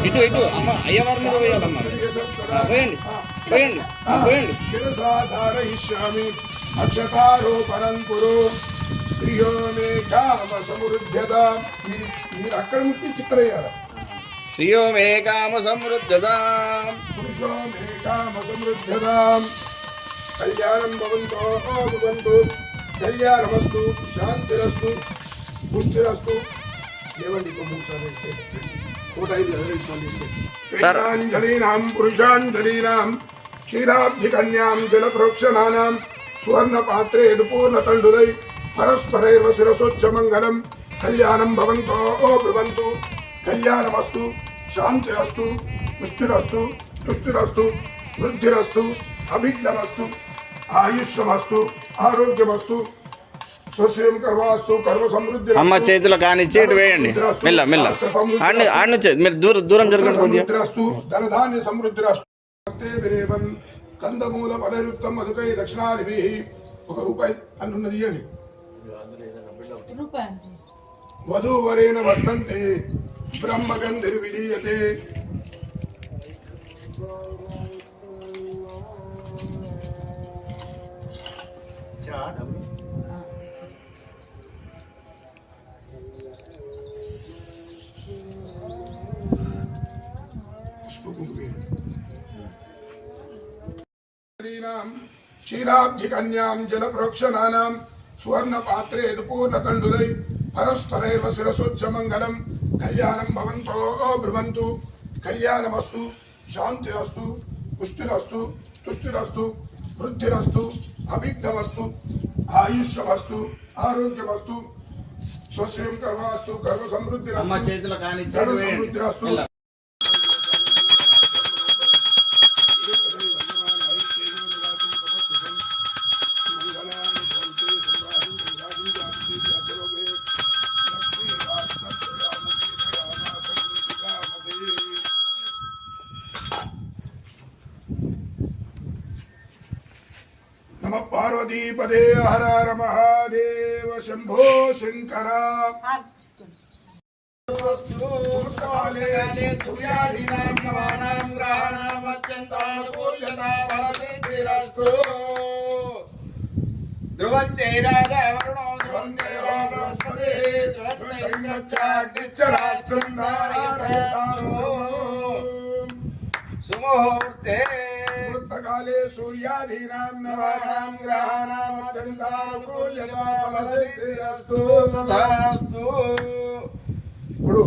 ఇటు ఇటు అమ్మ అయ్యవారి మీద వేయాలమ్మ పోయండి పోయండి పోయండి శిరసాధారయిష్యామి అక్షతారోపణం కురు ప్రియో మే కామ సమృద్ధ్యత. మీరు అక్కడ ముట్టించి ఇక్కడ వేయాలి. శ్రియో మే కామ సమృద్ధ్యతాం పురుషో మే కామ సమృద్ధ్యత. కళ్యాణం భవంతో భవంతు. కళ్యాణమస్తు శాంతిరస్తు పుష్టిరస్తు. ఏమండి ఇంకొకసారి క్షీరాంజలీనాం పురుషాంజలీనాం క్షీరాబ్ధికన్యాం జలప్రోక్షణానాం సువర్ణపాత్రేడు పూర్ణతండులై పరస్పరైర్వ శిరసోచ్చమంగళం. కళ్యాణం భవంతో భవంతు. కళ్యాణమస్తు శాంతిరస్తు పుష్టిరస్తు తుష్టిరస్తు వృద్ధిరస్తు అభిజ్ఞమస్తు ఆయుష్యమస్తు ఆరోగ్యమస్తు. అమ్మ చేతిలో కానిచ్చి ఇటు వేయండి మెల్ల మెల్ల ఆడిని మీరు దూరం జరగండి కొద్దిగా. ధనధాన్య సమృద్ధిరస్తు. కందమూల పదయుక్తం మధుకై దక్షిణాదిభి. ₹1 అన్నున్నది ఇవ్వండి. వధూవరేణ వర్తంతే బ్రహ్మగంధిర్ విలీయతే. క్షీరాబ్ధికన్యాం జలప్రోక్షణానాం సువర్ణపాత్రేడు పూర్ణతండులై పరస్పరైర్వ శిరసోచ్చమంగళం. కళ్యాణం భవంతో భ్రువంతు. కళ్యాణమస్తు శాంతిరస్తు పుష్టిరస్తు తుష్టిరస్తు వృద్ధిరస్తు అభిజ్ఞమస్తు ఆయుష్యమస్తు ఆరోగ్యమస్తు. స్వస్యం కర్మాస్తు కర్మ సమృద్ధిరస్తు. నమ పార్వతీపదే హర హర మహాదేవ శంభో శంకర. ధ్రువంతే రాజా వరుణో ధ్రువంతే బృహస్పతి ధ్రువంతే ఇంద్రచాడ్డిచ్చరాష్ట్రం సుముహూర్తే కాలే సూర్యాధీనాం నవానాం గ్రహాణాం అత్యంతానుకూల్యతా ఫలసిద్ధిరస్తు. తదాస్తు. ఇప్పుడు